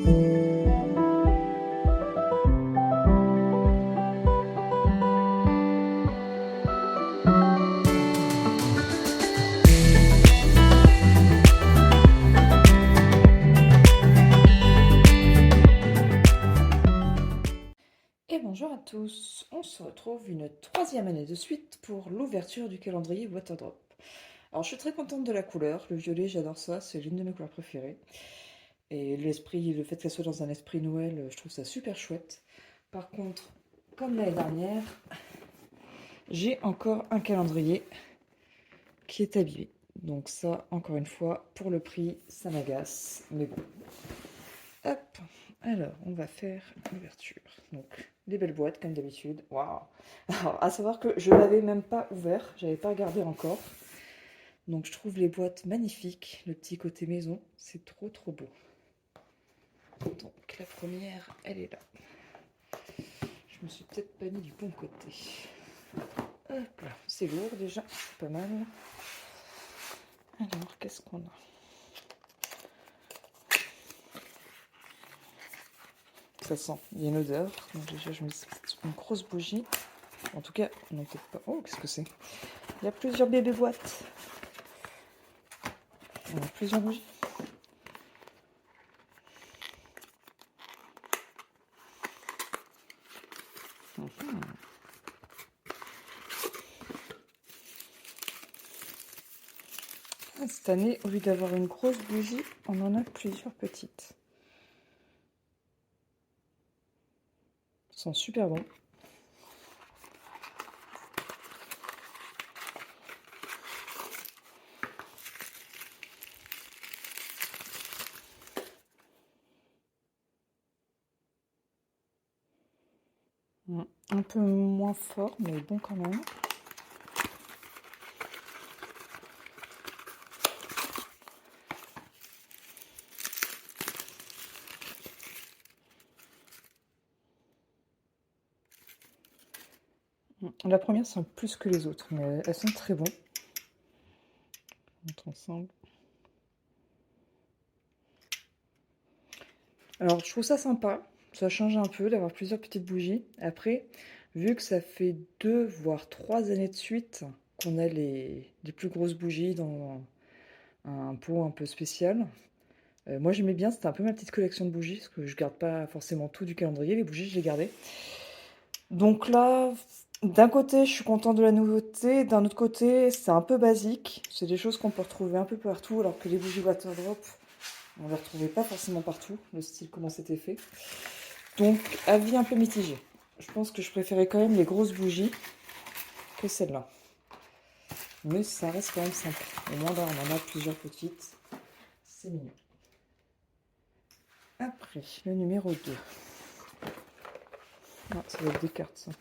Et bonjour à tous, on se retrouve une troisième année de suite pour l'ouverture du calendrier Waterdrop. Alors je suis très contente de la couleur, le violet j'adore ça, c'est l'une de mes couleurs préférées. Et l'esprit, le fait qu'elle soit dans un esprit Noël, je trouve ça super chouette. Par contre, comme l'année dernière, j'ai encore un calendrier qui est abîmé. Donc ça, encore une fois, pour le prix, ça m'agace, mais bon. Hop, alors on va faire l'ouverture. Donc des belles boîtes comme d'habitude. Waouh. Alors à savoir que je l'avais même pas ouvert, j'avais pas regardé encore. Donc je trouve les boîtes magnifiques, le petit côté maison, c'est trop trop beau. Donc la première, elle est là. Je me suis peut-être pas mis du bon côté. Hop là, c'est lourd déjà, c'est pas mal. Alors qu'est-ce qu'on a? Ça sent, il y a une odeur. Donc déjà je me dis une grosse bougie. En tout cas, non peut-être pas. Oh, qu'est-ce que c'est? Il y a plusieurs bébés boîtes. Il y a plusieurs bougies. Cette année, au lieu d'avoir une grosse bougie, on en a plusieurs petites. Elles sont super bons. Un peu moins fort, mais bon quand même. La première sent plus que les autres, mais elles sont très bonnes. On montre ensemble. Alors, je trouve ça sympa. Ça change un peu d'avoir plusieurs petites bougies. Après, vu que ça fait 2 voire 3 années de suite qu'on a les plus grosses bougies dans un pot un peu spécial, moi j'aimais bien, c'était un peu ma petite collection de bougies, parce que je garde pas forcément tout du calendrier, les bougies je les gardais. Donc là, d'un côté je suis contente de la nouveauté, d'un autre côté c'est un peu basique, c'est des choses qu'on peut retrouver un peu partout, alors que les bougies Waterdrop, on les retrouvait pas forcément partout, le style comment c'était fait. Donc avis un peu mitigé. Je pense que je préférais quand même les grosses bougies que celles-là. Mais ça reste quand même sympa. Au moins là on en a plusieurs petites, c'est mignon. Après, le numéro 2. Non, ça va être des cartes, ça.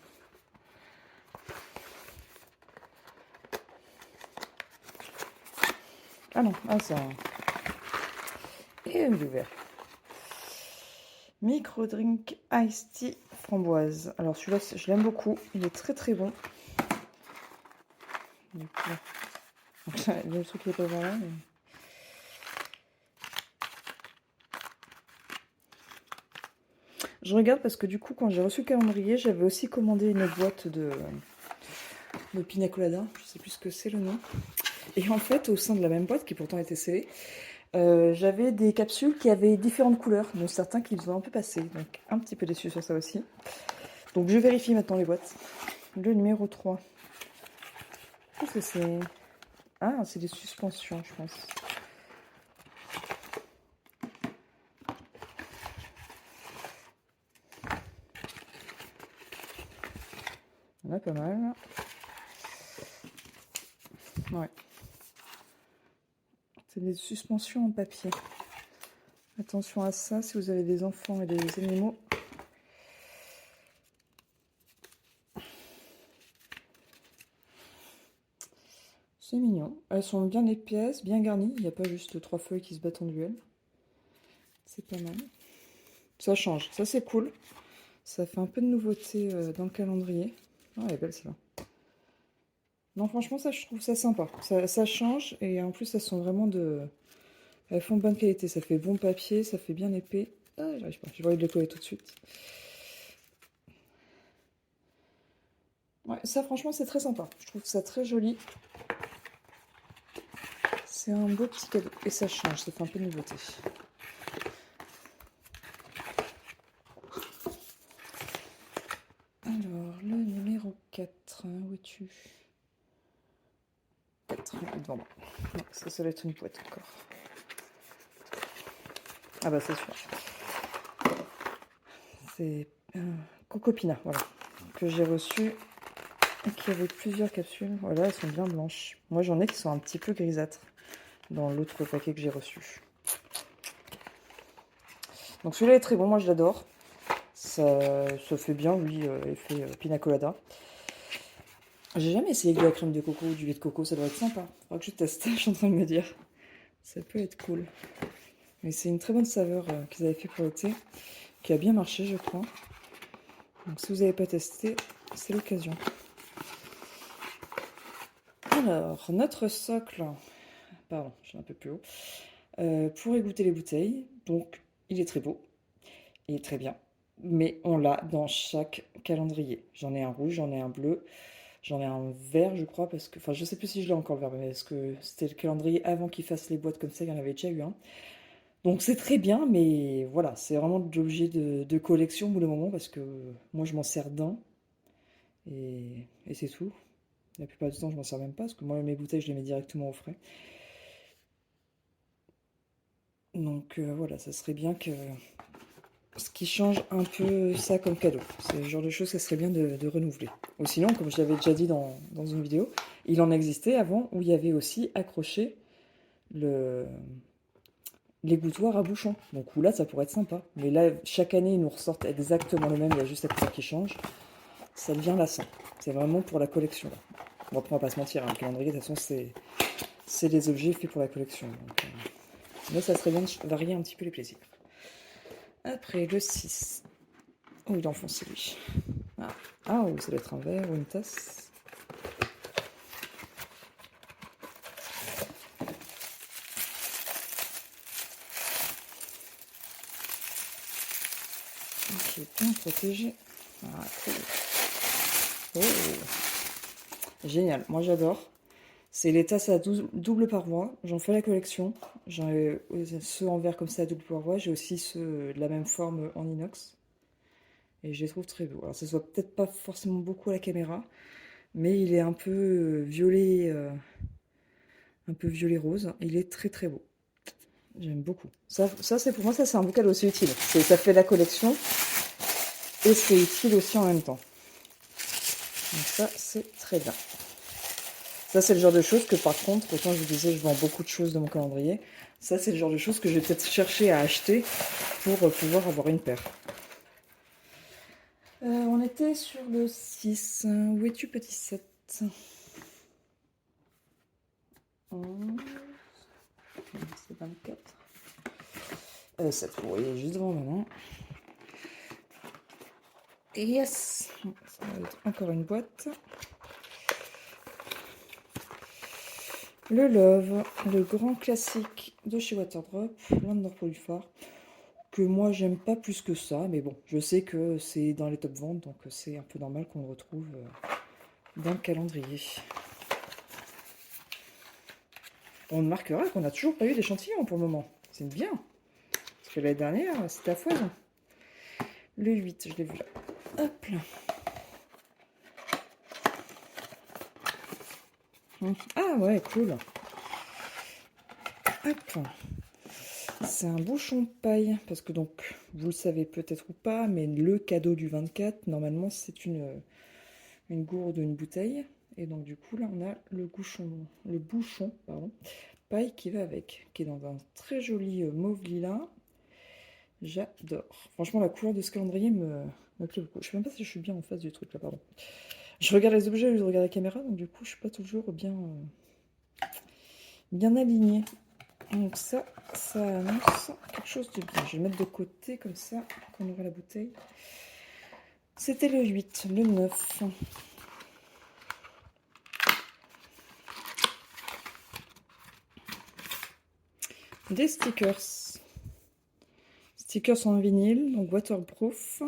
Ah non, ah ça. Et le vert. Micro Drink Ice Tea framboise. Alors celui-là, je l'aime beaucoup. Il est très très bon. Le truc qui est pas voilà. Mais... Je regarde parce que du coup, quand j'ai reçu le calendrier, j'avais aussi commandé une boîte de pina colada. Je sais plus ce que c'est le nom. Et en fait, au sein de la même boîte, qui pourtant était scellée, j'avais des capsules qui avaient différentes couleurs, dont certains qui nous ont un peu passé. Donc un petit peu déçu sur ça aussi. Donc je vérifie maintenant les boîtes. Le numéro 3. Qu'est-ce que c'est? Ah, c'est des suspensions, je pense. Il y en a pas mal. Ouais. C'est des suspensions en papier. Attention à ça si vous avez des enfants et des animaux. C'est mignon. Elles sont bien épaisses, bien garnies. Il n'y a pas juste 3 feuilles qui se battent en duel. C'est pas mal. Ça change. Ça, c'est cool. Ça fait un peu de nouveauté dans le calendrier. Ah, elle est belle, celle-là. Non, franchement, ça, je trouve ça sympa. Ça change. Et en plus, elles sont vraiment de... Elles font bonne qualité. Ça fait bon papier, ça fait bien épais. Ah, j'arrive pas. J'ai pas envie de le coller tout de suite. Ouais, ça franchement c'est très sympa. Je trouve ça très joli. C'est un beau petit cadeau. Et ça change, ça fait un peu de nouveauté. Alors, le numéro 4, où es-tu? 4, devant moi. Non, ça doit être une boîte encore. Ah bah c'est sûr. C'est Cocopina, voilà. Que j'ai reçu et qui avait plusieurs capsules. Voilà, elles sont bien blanches. Moi j'en ai qui sont un petit peu grisâtres dans l'autre paquet que j'ai reçu. Donc celui-là est très bon, moi je l'adore. Ça fait bien, lui, effet pina colada. J'ai jamais essayé de la crème de coco ou du lait de coco, ça doit être sympa. Faudra que je teste, je suis en train de me dire. Ça peut être cool. Mais c'est une très bonne saveur qu'ils avaient fait pour l'été, qui a bien marché, je crois. Donc si vous n'avez pas testé, c'est l'occasion. Alors, notre socle, pardon, je suis un peu plus haut, pour égoutter les bouteilles. Donc, il est très beau, il est très bien. Mais on l'a dans chaque calendrier. J'en ai un rouge, j'en ai un bleu, j'en ai un vert, je crois, parce que... Enfin, je sais plus si je l'ai encore le vert, mais est-ce que c'était le calendrier avant qu'ils fassent les boîtes comme ça, il y en avait déjà eu un. Donc c'est très bien, mais voilà, c'est vraiment de l'objet de collection pour le moment, parce que moi je m'en sers d'un, et c'est tout. La plupart du temps, je m'en sers même pas, parce que moi mes bouteilles, je les mets directement au frais. Donc voilà, ça serait bien que... Ce qui change un peu ça comme cadeau. C'est le genre de choses que ça serait bien de renouveler. Ou sinon, comme je l'avais déjà dit dans une vidéo, il en existait avant où il y avait aussi accroché le, l'égouttoir à bouchon. Donc où là, ça pourrait être sympa. Mais là, chaque année, ils nous ressortent exactement le même, il y a juste la couleur qui change. Ça devient lassant. C'est vraiment pour la collection. Là. Bon, après, on va pas se mentir, hein, le calendrier, de toute façon, c'est des objets faits pour la collection. Donc, mais ça serait bien de varier un petit peu les plaisirs. Après, le 6. Oh, il est enfoncé, lui. Ah, oh, ça doit être un verre ou une tasse. Ok, bien protégé. Ah, cool. Oh, génial, moi j'adore. C'est les tasses à double paroi. J'en fais la collection. J'en ai ceux en verre comme ça à double paroi. J'ai aussi ceux de la même forme en inox. Et je les trouve très beaux. Alors ça se voit peut-être pas forcément beaucoup à la caméra, mais il est un peu violet rose. Il est très très beau. J'aime beaucoup. Ça c'est pour moi, ça c'est un bocal aussi utile. Ça fait la collection et c'est utile aussi en même temps. Donc ça c'est très bien. Ça c'est le genre de choses que par contre, autant je vous disais, je vends beaucoup de choses dans mon calendrier. Ça c'est le genre de choses que je vais peut-être chercher à acheter pour pouvoir avoir une paire. On était sur le 6. Où es-tu, petit 7? 11. C'est 24. 7. Vous voyez juste devant maman. Et yes! Ça va être encore une boîte. Le Love, le grand classique de chez Waterdrop, l'un de leurs produits phares, que moi j'aime pas plus que ça, mais bon, je sais que c'est dans les top ventes, donc c'est un peu normal qu'on le retrouve dans le calendrier. On remarquera qu'on n'a toujours pas eu d'échantillon pour le moment. C'est bien. Parce que l'année dernière, c'était à foison. Le 8, je l'ai vu là. Hop là. Ah ouais, cool. Hop. C'est un bouchon de paille. Parce que donc, vous le savez peut-être ou pas, mais le cadeau du 24, normalement, c'est une gourde ou une bouteille. Et donc du coup, là, on a le bouchon, paille qui va avec. Qui est dans un très joli mauve lilas. J'adore. Franchement, la couleur de ce calendrier me plaît beaucoup. Je sais même pas si je suis bien en face du truc là, pardon. Je regarde les objets, je regarde la caméra, donc du coup, je suis pas toujours bien alignée. Donc ça annonce quelque chose de bien. Je vais le mettre de côté comme ça, quand on aura la bouteille. C'était le 8, le 9. Des stickers Stickers en vinyle, donc waterproof.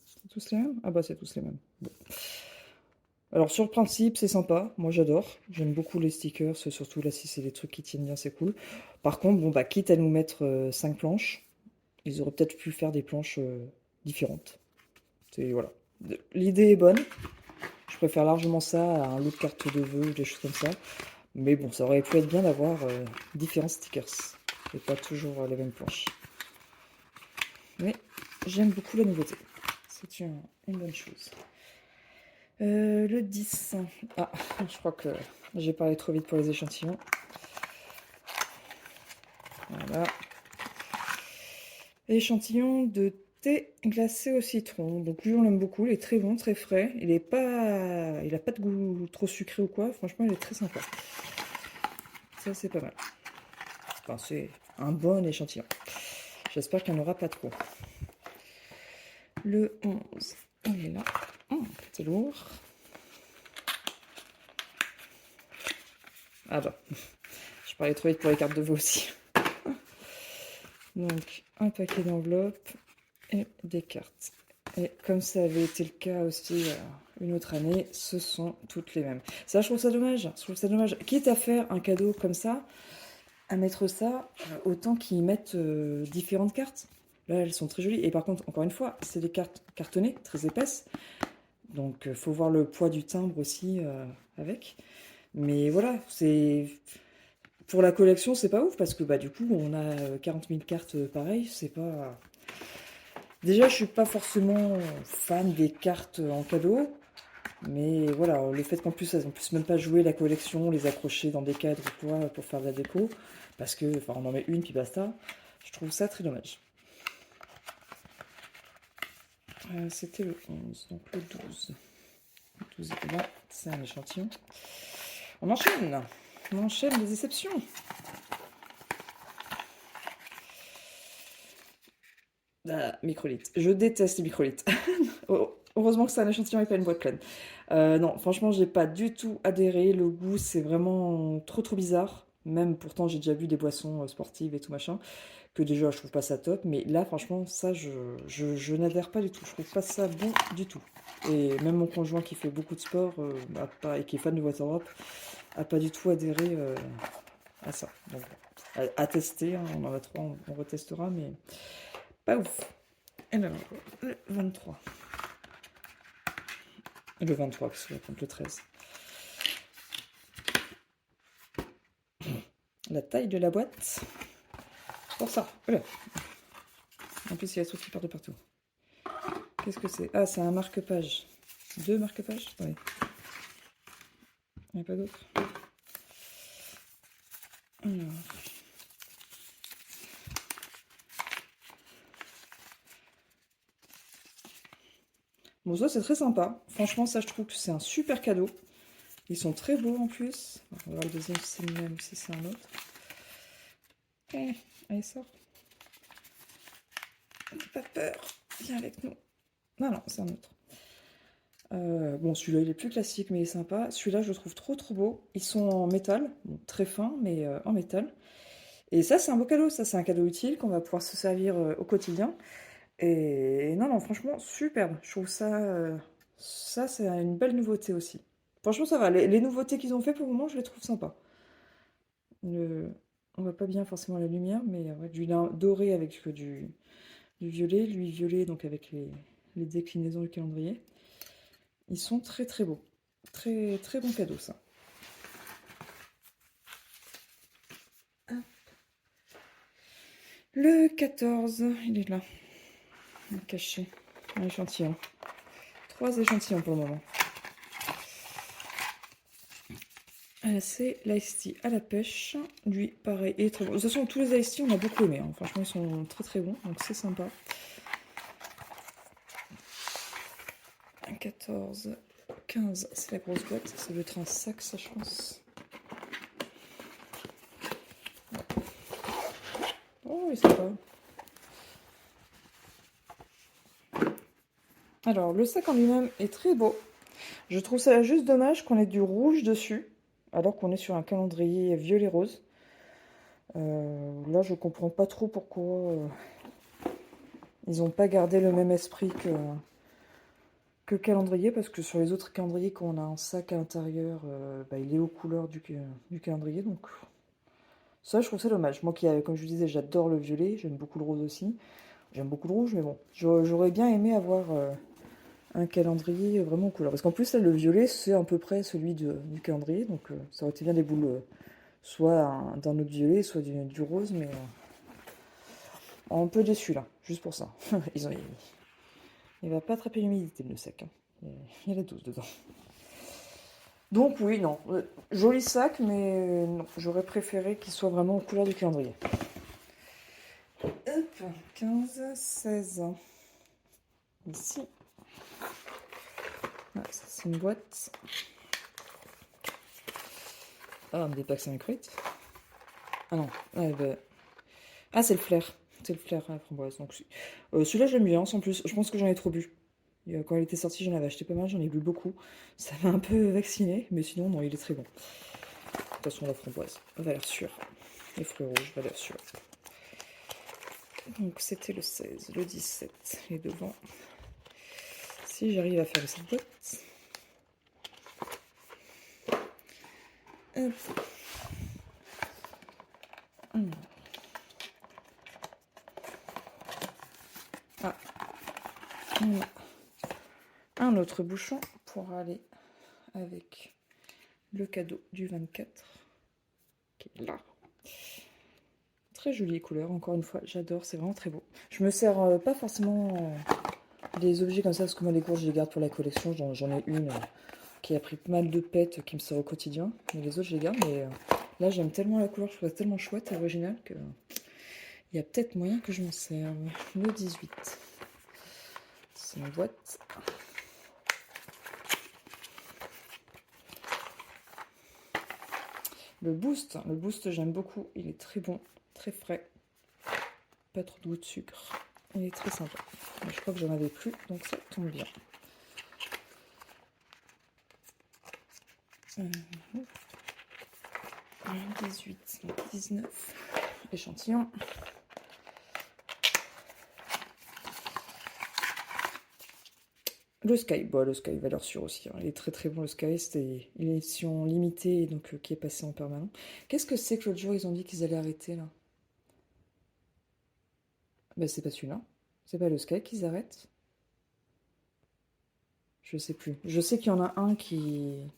C'est tous les mêmes? Ah bah c'est tous les mêmes. Bon. Alors sur le principe, c'est sympa. Moi j'adore. J'aime beaucoup les stickers, surtout là si c'est des trucs qui tiennent bien, c'est cool. Par contre, bon bah quitte à nous mettre 5 planches, ils auraient peut-être pu faire des planches différentes. C'est voilà. L'idée est bonne. Je préfère largement ça à un lot de cartes de vœux ou des choses comme ça. Mais bon, ça aurait pu être bien d'avoir différents stickers. Et pas toujours les mêmes planches. Mais j'aime beaucoup la nouveauté. C'est une bonne chose. Le 10. Ah, je crois que j'ai parlé trop vite pour les échantillons. Voilà. Échantillon de thé glacé au citron. Donc lui, on l'aime beaucoup. Il est très bon, très frais. Il a pas de goût trop sucré ou quoi. Franchement, il est très sympa. Ça, c'est pas mal. Enfin, c'est un bon échantillon. J'espère qu'il n'y en aura pas trop. Le 11. Il est là. C'est lourd. Ah bah, je parlais trop vite pour les cartes de vœux aussi. Donc, un paquet d'enveloppes et des cartes. Et comme ça avait été le cas aussi une autre année, ce sont toutes les mêmes. Ça, je trouve ça dommage. Je trouve ça dommage. Quitte à faire un cadeau comme ça, à mettre ça, autant qu'ils mettent différentes cartes. Là, elles sont très jolies. Et par contre, encore une fois, c'est des cartes cartonnées, très épaisses. Donc, faut voir le poids du timbre aussi avec. Mais voilà, c'est... Pour la collection, c'est pas ouf, parce que bah, du coup, on a 40 000 cartes pareilles, c'est pas... Déjà, je suis pas forcément fan des cartes en cadeau, mais voilà, le fait qu'en plus, elles ne puissent même pas jouer la collection, les accrocher dans des cadres ou quoi, pour faire de la déco, parce que, enfin, on en met une, puis basta, je trouve ça très dommage. C'était le 11, donc le 12. Le 12 était là, c'est un échantillon. On enchaîne les déceptions. Ah, microlithes. Je déteste les microlithes. Heureusement que c'est un échantillon et pas une boîte pleine. Non, franchement, j'ai pas du tout adhéré. Le goût, c'est vraiment trop bizarre. Même pourtant, j'ai déjà bu des boissons sportives et tout machin, que déjà, je trouve pas ça top. Mais là, franchement, ça, je n'adhère pas du tout. Je trouve pas ça bon du tout. Et même mon conjoint qui fait beaucoup de sport et qui est fan de Waterdrop a pas du tout adhéré à ça. Donc, à tester, hein, on en a trois, on retestera, mais pas ouf. Et alors, le 23. Le 23, parce que je compte le 13. La taille de la boîte. Pour ça. Voilà. En plus, il y a des trucs qui partent de partout. Qu'est-ce que c'est? Ah, c'est un marque-page. Deux marque-pages? Oui. Il n'y a pas d'autre. Alors. Bon, ça, c'est très sympa. Franchement, ça, je trouve que c'est un super cadeau. Ils sont très beaux en plus. On va voir le deuxième si c'est le même, si c'est un autre. Allez, sort. N'aie pas peur. Viens avec nous. Non, c'est un autre. Bon, celui-là, il est plus classique, mais il est sympa. Celui-là, je le trouve trop beau. Ils sont en métal, bon, très fin, mais en métal. Et ça, c'est un beau cadeau. Ça, c'est un cadeau utile qu'on va pouvoir se servir au quotidien. Et non, franchement, superbe. Je trouve ça, ça, c'est une belle nouveauté aussi. Franchement, ça va. Les nouveautés qu'ils ont fait pour le moment, je les trouve sympas. On voit pas bien forcément la lumière, mais ouais, du lin doré avec du violet, lui violet, donc avec les déclinaisons du calendrier. Ils sont très beaux. Très bon cadeau, ça. Le 14, il est là. Il est caché. Un échantillon. 3 échantillons pour le moment. C'est l'ice tea à la pêche. Lui, pareil, est très bon. De toute façon, tous les ice tea, on a beaucoup aimé. Hein. Franchement, ils sont très bons, donc c'est sympa. 14, 15, c'est la grosse boîte. Ça doit être un sac, ça, je pense. Oh, il est sympa. Alors, le sac en lui-même est très beau. Je trouve ça juste dommage qu'on ait du rouge dessus, alors qu'on est sur un calendrier violet-rose. là, je comprends pas trop pourquoi ils n'ont pas gardé le même esprit que le calendrier, parce que sur les autres calendriers, quand on a un sac à l'intérieur, bah, il est aux couleurs du calendrier, donc ça, je trouve ça dommage. Moi, comme je vous disais, j'adore le violet, j'aime beaucoup le rose aussi, j'aime beaucoup le rouge, mais bon, j'aurais bien aimé avoir un calendrier vraiment aux couleurs, parce qu'en plus, là, le violet, c'est à peu près celui du calendrier, donc ça aurait été bien des boules, soit d'un autre violet, soit du rose, mais un peu déçu là, juste pour ça. Il va pas attraper l'humidité, le sac, hein. Il y a la dose dedans. Donc oui, non. Joli sac, mais non, j'aurais préféré qu'il soit vraiment aux couleurs du calendrier. Hop, 15, 16. Ici. Ah, ça c'est une boîte. Ah, des packs 5 crêtes. Ah non. Ah, c'est le flair. C'est le flair à la framboise. Donc, celui-là, j'aime bien, sans plus. Je pense que j'en ai trop bu. Quand il était sorti, j'en avais acheté pas mal, j'en ai bu beaucoup. Ça m'a un peu vacciné, mais sinon, non, il est très bon. De toute façon, la framboise, valeur sûre. Les fruits rouges, valeur sûre. Donc, c'était le 16, le 17, les devants. Si j'arrive à faire cette boîte. Hop. Ah, on a un autre bouchon pour aller avec le cadeau du 24, qui est là. Très jolie couleur, encore une fois, j'adore, c'est vraiment très beau. Je me sers pas forcément des objets comme ça, parce que moi les courges je les garde pour la collection, j'en ai une qui a pris pas mal de pètes, qui me sert au quotidien, mais les autres je les garde, mais là j'aime tellement la couleur, je trouve ça tellement chouette et original que il y a peut-être moyen que je m'en serve. Le 18, c'est une boîte. Le boost j'aime beaucoup, il est très bon, très frais, pas trop de goût de sucre, il est très sympa. Mais je crois que j'en avais plus, donc ça tombe bien. 18, 19, échantillon. Le Sky, bon, le Sky, valeur sûre aussi, hein. Il est très très bon le Sky, c'était une édition limitée donc qui est passée en permanent. Qu'est-ce que c'est que l'autre jour ils ont dit qu'ils allaient arrêter là? Bah c'est pas celui-là, c'est pas le Sky qu'ils arrêtent. Je sais plus. Je sais qu'il y en a un qu'ils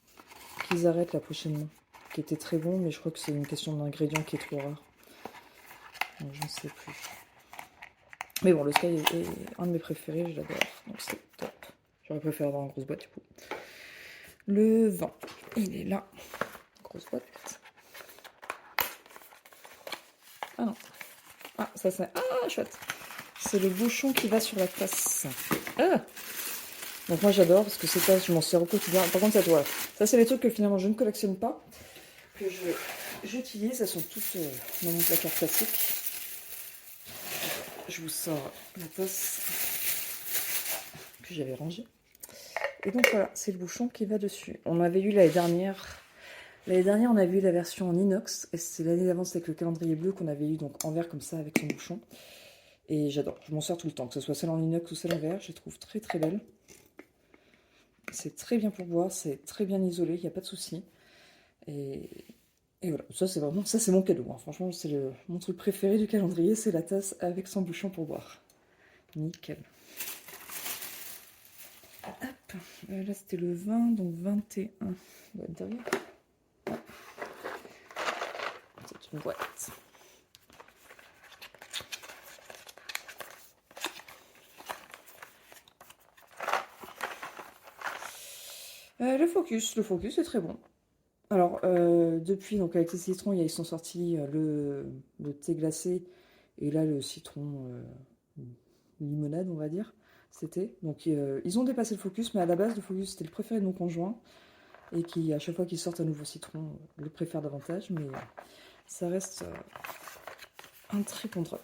arrêtent là prochainement, qui était très bon, mais je crois que c'est une question d'ingrédient qui est trop rare. Donc je ne sais plus. Mais bon, le Sky est un de mes préférés, je l'adore, donc c'est top. J'aurais préféré avoir une grosse boîte du coup. Le 20, il est là. Grosse boîte. Ah non. Ah, ça c'est... Ah, chouette. C'est le bouchon qui va sur la tasse. Ah. Donc moi j'adore parce que ces tasses, je m'en sers au quotidien. Par contre, ça c'est les trucs que finalement je ne collectionne pas, que j'utilise. Elles sont toutes dans mon placard classique. Je vous sors la tasse que j'avais rangée. Et donc voilà, c'est le bouchon qui va dessus. On avait eu l'année dernière... L'année dernière, on avait eu la version en inox, et c'est l'année d'avant, c'était avec le calendrier bleu qu'on avait eu donc en verre comme ça avec son bouchon. Et j'adore, je m'en sers tout le temps, que ce soit celle en inox ou celle en verre, je les trouve très très belles. C'est très bien pour boire, c'est très bien isolé, il n'y a pas de souci. Et voilà, ça c'est vraiment, ça c'est mon cadeau, hein. Franchement c'est mon truc préféré du calendrier, c'est la tasse avec son bouchon pour boire. Nickel. Hop, là c'était le 20, donc 21. On va être derrière. C'est une boîte. Le focus est très bon. Alors, depuis, donc avec les citrons, ils sont sortis le thé glacé et là le citron limonade, on va dire. C'était. Donc, ils ont dépassé le focus, mais à la base, le focus c'était le préféré de mon conjoint et qui, à chaque fois qu'ils sortent un nouveau citron, le préfère davantage, mais ça reste un très bon drop.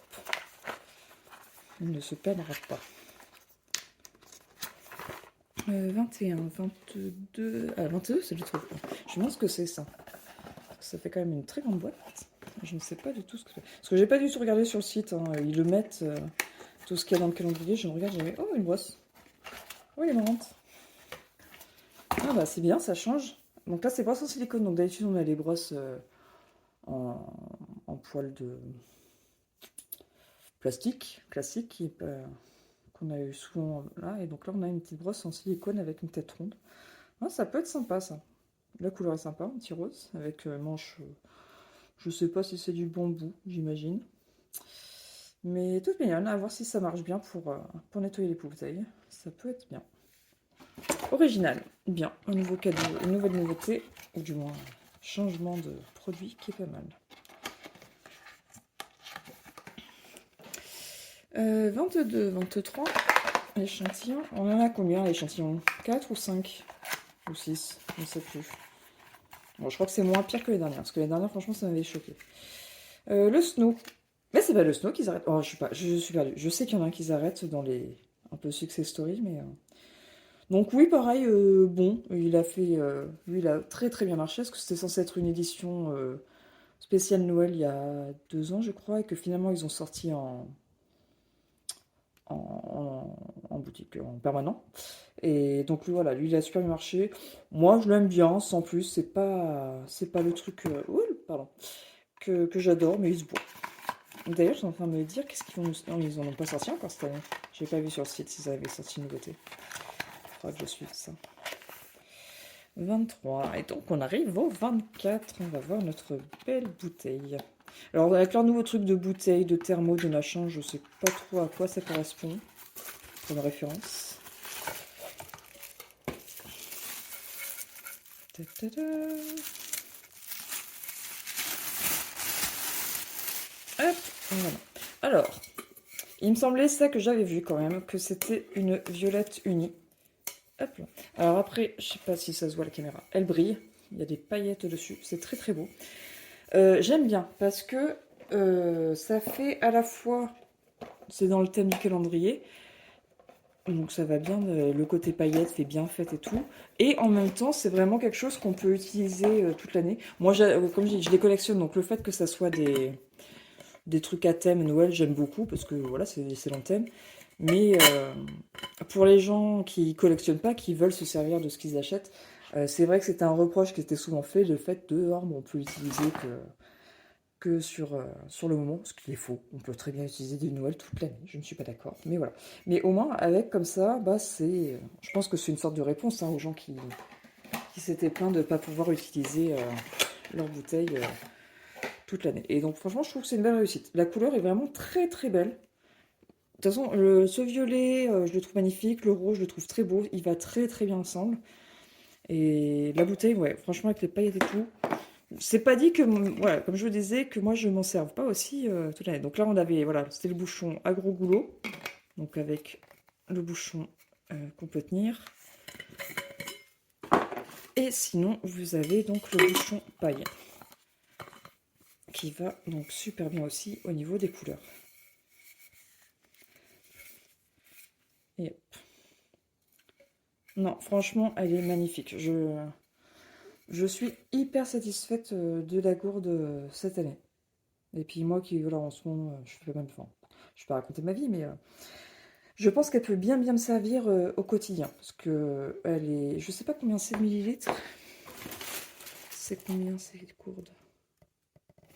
Il ne se perdra pas. 21, 22... Ah, 22, c'est le truc. Je me demande ce que c'est ça. Ça fait quand même une très grande boîte. Je ne sais pas du tout ce que c'est. Parce que j'ai pas du tout regardé sur le site. Hein. Ils le mettent, tout ce qu'il y a dans le calendrier. Je regarde, j'ai oh, une brosse. Oh, elle est marrante. Ah bah c'est bien, ça change. Donc là, c'est brosse en silicone. Donc d'habitude, on a les brosses en, en poil de plastique, classique, qu'on a eu souvent là. Et donc là, on a une petite brosse en silicone avec une tête ronde. Ah, ça peut être sympa, ça. La couleur est sympa, un petit rose, avec manche... je sais pas si c'est du bambou, j'imagine. Mais toute mignonne, à voir si ça marche bien pour nettoyer les bouteilles. Ça peut être bien. Original, bien. Un nouveau cadeau, une nouvelle nouveauté, ou du moins un changement de produit qui est pas mal. 22, 23 échantillons. On en a combien l'échantillon? 4 ou 5 ou 6, je ne sais plus. Bon, je crois que c'est moins pire que les dernières, parce que les dernières, franchement, ça m'avait choqué. Le snow. Mais c'est pas le snow qu'ils arrêtent. Oh, je suis perdue. Je sais qu'il y en a un qu'ils arrêtent dans les un peu success story, mais... Donc oui, pareil, bon, il a fait... lui, il a très très bien marché, parce que c'était censé être une édition spéciale Noël il y a 2 ans, je crois, et que finalement, ils ont sorti en boutique, en permanent. Et donc lui, voilà, lui, il a super bien marché. Moi, je l'aime bien, sans plus, c'est pas le truc... pardon, que j'adore, mais il se boit. D'ailleurs, je suis en train de me dire, qu'est-ce qu'ils vont nous... Non, ils en ont pas sorti encore cette année. J'ai pas vu sur le site s'ils avaient sorti une nouveauté. Il faudra que je suive ça. 23. Et donc, on arrive au 24. On va voir notre belle bouteille. Alors, avec leur nouveau truc de bouteille, de thermo, de machin, je sais pas trop à quoi ça correspond. Comme référence. Ta-ta-ta. Hop, voilà. Alors, il me semblait ça que j'avais vu quand même, que c'était une violette unie. Hop là. Alors après, je sais pas si ça se voit à la caméra, elle brille, il y a des paillettes dessus, c'est très très beau. J'aime bien parce que ça fait à la fois, c'est dans le thème du calendrier, donc ça va bien, le côté paillettes fait bien fait et tout, et en même temps c'est vraiment quelque chose qu'on peut utiliser toute l'année. Moi, comme je dis, je les collectionne, donc le fait que ça soit des trucs à thème Noël, j'aime beaucoup parce que voilà, c'est dans le thème. Mais pour les gens qui collectionnent pas, qui veulent se servir de ce qu'ils achètent, c'est vrai que c'était un reproche qui était souvent fait, le fait de bon, on peut l'utiliser que sur le moment, ce qui est faux. On peut très bien utiliser des Noël toute l'année, je ne suis pas d'accord. Mais voilà. Mais au moins, avec comme ça, bah, je pense que c'est une sorte de réponse aux gens qui s'étaient plaints de ne pas pouvoir utiliser leur bouteille toute l'année. Et donc franchement, je trouve que c'est une belle réussite. La couleur est vraiment très très belle. De toute façon, ce violet, je le trouve magnifique. Le rouge, je le trouve très beau. Il va très très bien ensemble. Et la bouteille, ouais, franchement, avec les paillettes et tout. C'est pas dit que, voilà, comme je vous disais, que moi je m'en serve pas aussi toute l'année. Donc là, on avait, voilà, c'était le bouchon à gros goulot. Donc avec le bouchon qu'on peut tenir. Et sinon, vous avez donc le bouchon paille. Qui va donc super bien aussi au niveau des couleurs. Et hop. Non, franchement, elle est magnifique. Je suis hyper satisfaite de la gourde cette année. Et puis moi qui, voilà, en ce moment, je fais même... Enfin, je vais pas raconter ma vie, mais je pense qu'elle peut bien bien me servir au quotidien. Parce que elle est... Je sais pas combien c'est de millilitres. C'est combien cette gourde?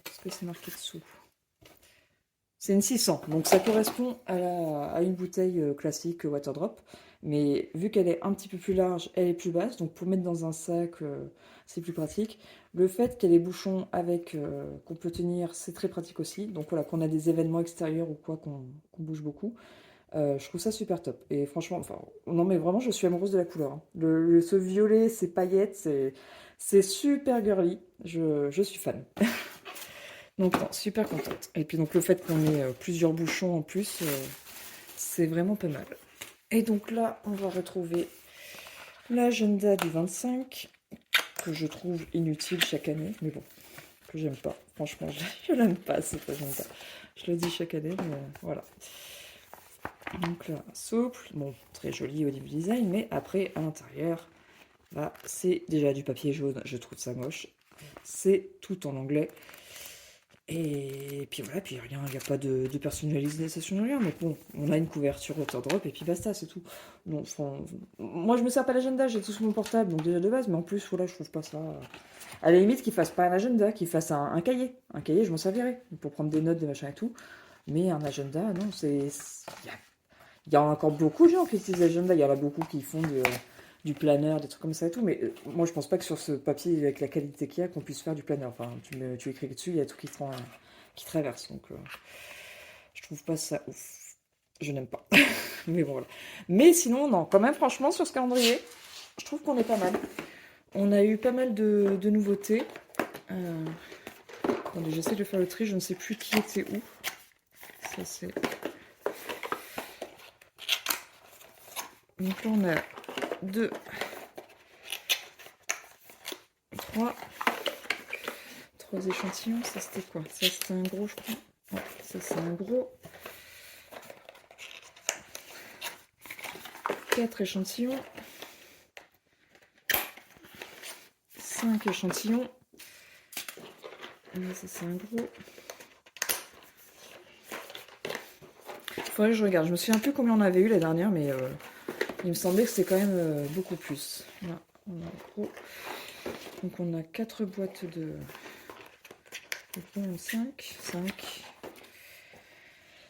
Est-ce que c'est marqué dessous? C'est une 600, donc ça correspond à une bouteille classique Waterdrop. Mais vu qu'elle est un petit peu plus large, elle est plus basse, donc pour mettre dans un sac, c'est plus pratique. Le fait qu'elle ait bouchon avec qu'on peut tenir, c'est très pratique aussi. Donc voilà, qu'on a des événements extérieurs ou quoi, qu'on bouge beaucoup. Je trouve ça super top. Et franchement, enfin, non mais vraiment, je suis amoureuse de la couleur. Hein. Ce violet, ces paillettes, c'est super girly. Je suis fan. Donc, non, super contente. Et puis, donc, le fait qu'on ait plusieurs bouchons en plus, c'est vraiment pas mal. Et donc là, on va retrouver l'agenda du 25, que je trouve inutile chaque année, mais bon, que j'aime pas. Franchement, je l'aime pas, cet agenda. Je le dis chaque année, mais voilà. Donc là, souple, bon, très joli au niveau design, mais après, à l'intérieur, là, c'est déjà du papier jaune, je trouve ça moche. C'est tout en anglais. Et puis voilà, puis rien, il n'y a pas de personnalisation, rien. Donc bon, on a une couverture Waterdrop et puis basta, c'est tout. Donc, moi je me sers pas l'agenda, j'ai tout sur mon portable, donc déjà de base, mais en plus, voilà, je trouve pas ça. À la limite, qu'ils fassent pas un agenda, qu'ils fassent un cahier. Un cahier, je m'en servirais pour prendre des notes, des machins et tout. Mais un agenda, non, il y a encore beaucoup de gens qui utilisent l'agenda. Il y en a beaucoup qui font du planeur, des trucs comme ça et tout. Mais moi, je pense pas que sur ce papier, avec la qualité qu'il y a, qu'on puisse faire du planeur. Enfin, tu écris dessus, il y a tout qui traverse. Donc, je trouve pas ça ouf. Je n'aime pas. Mais bon, voilà. Mais sinon, non, quand même, franchement, sur ce calendrier, je trouve qu'on est pas mal. On a eu pas mal de nouveautés. Attendez, j'essaie de faire le tri, je ne sais plus qui était où. Ça, c'est. Donc là, on a 2, 3 échantillons. Ça, c'était quoi? Ça, c'était un gros, je crois. Ouais, ça, c'est un gros. 4 échantillons. 5 échantillons. Là, ça, c'est un gros. Faudrait que je regarde. Je me souviens plus combien on avait eu la dernière, mais il me semblait que c'était quand même beaucoup plus. Là, on a un gros. Donc, on a 4 boîtes de 5.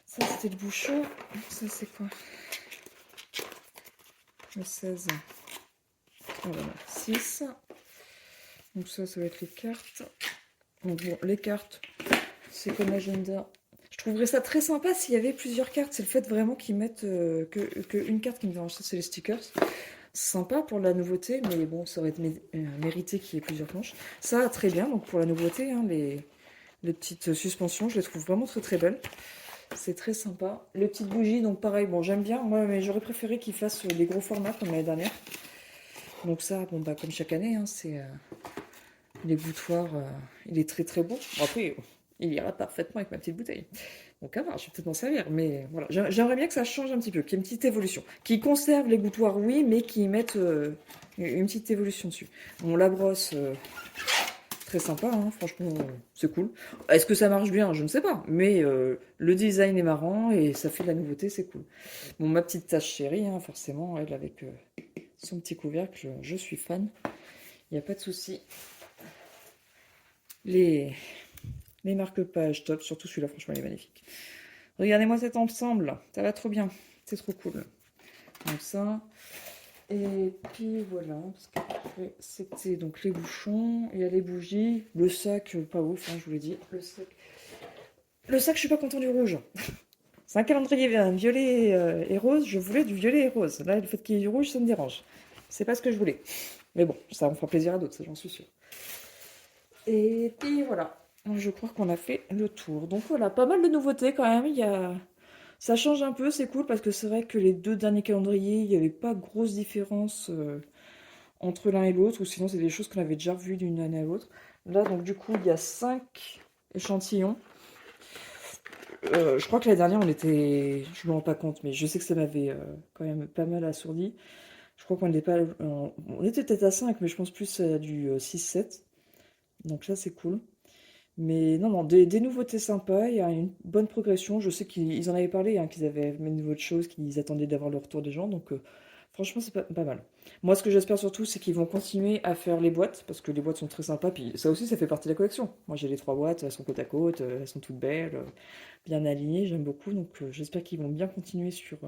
Ça, c'était le bouchon. Ça, c'est quoi? Le 16. Voilà, 6. Donc ça va être les cartes. Donc bon, les cartes, c'est comme l'agenda. Je trouverais ça très sympa s'il y avait plusieurs cartes. C'est le fait vraiment qu'ils mettent que une carte qui me dérange, ça c'est les stickers. Sympa pour la nouveauté, mais bon, ça aurait été mérité qu'il y ait plusieurs planches. Ça, très bien, donc pour la nouveauté, hein, les petites suspensions, je les trouve vraiment très très belles. C'est très sympa. Les petites bougies, donc pareil, bon, j'aime bien, moi, mais j'aurais préféré qu'ils fassent des gros formats comme l'année dernière. Donc ça, bon, bah, comme chaque année, hein, c'est les boutoirs, il est très très beau. Bon, après, il ira parfaitement avec ma petite bouteille. Donc à voir, je vais peut-être m'en servir, mais voilà. J'aimerais bien que ça change un petit peu, qu'il y ait une petite évolution. Qu'ils conservent les boutoirs, oui, mais qu'ils mettent une petite évolution dessus. Bon, la brosse, très sympa, hein, franchement, c'est cool. Est-ce que ça marche bien? Je ne sais pas, mais le design est marrant et ça fait de la nouveauté, c'est cool. Bon, ma petite tache chérie, hein, forcément, elle avec son petit couvercle, je suis fan. Il n'y a pas de souci. Les marque-pages top, surtout celui-là, franchement, il est magnifique. Regardez-moi cet ensemble, ça va trop bien, c'est trop cool. Donc ça, et puis voilà, parce qu'après, c'était donc les bouchons, il y a les bougies, le sac, pas ouf, hein, je vous l'ai dit, le sac, je suis pas content du rouge. C'est un calendrier violet et rose, je voulais du violet et rose. Là, le fait qu'il y ait du rouge, ça me dérange. C'est pas ce que je voulais. Mais bon, ça me fera plaisir à d'autres, ça j'en suis sûre. Et puis voilà, je crois qu'on a fait le tour. Donc voilà, pas mal de nouveautés quand même. Ça change un peu, c'est cool parce que c'est vrai que les 2 derniers calendriers, il n'y avait pas grosse différence entre l'un et l'autre, ou sinon c'est des choses qu'on avait déjà vues d'une année à l'autre. Là, donc du coup, il y a 5 échantillons. Je crois que la dernière, je me rends pas compte, mais je sais que ça m'avait quand même pas mal assourdi. Je crois qu'on n'était pas, on était peut-être à 5, mais je pense plus à du 6-7. Donc ça, c'est cool. Mais non, non, des nouveautés sympas, il y a une bonne progression. Je sais qu'ils en avaient parlé, hein, qu'ils avaient mis de nouvelles choses, qu'ils attendaient d'avoir le retour des gens. Donc franchement, c'est pas mal. Moi, ce que j'espère surtout, c'est qu'ils vont continuer à faire les boîtes, parce que les boîtes sont très sympas. Puis ça aussi, ça fait partie de la collection. Moi, j'ai les 3 boîtes, elles sont côte à côte, elles sont toutes belles, bien alignées, j'aime beaucoup. Donc j'espère qu'ils vont bien continuer sur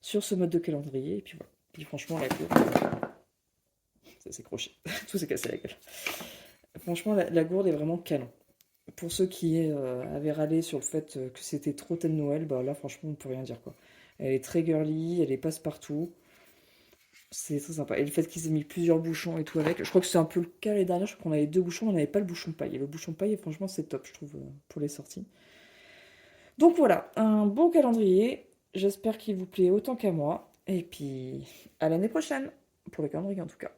ce mode de calendrier. Et puis voilà. Puis franchement, la gourde, ça s'est croché. Tout s'est cassé la gueule. Franchement, la gourde est vraiment canon. Pour ceux qui avaient râlé sur le fait que c'était trop thème Noël, bah là franchement on peut rien dire quoi. Elle est très girly, elle est passe-partout. C'est très sympa. Et le fait qu'ils aient mis plusieurs bouchons et tout avec, je crois que c'est un peu le cas les dernières, je crois qu'on avait 2 bouchons, on n'avait pas le bouchon paille. Et le bouchon paille, et franchement c'est top je trouve pour les sorties. Donc voilà, un bon calendrier. J'espère qu'il vous plaît autant qu'à moi. Et puis à l'année prochaine, pour le calendrier en tout cas.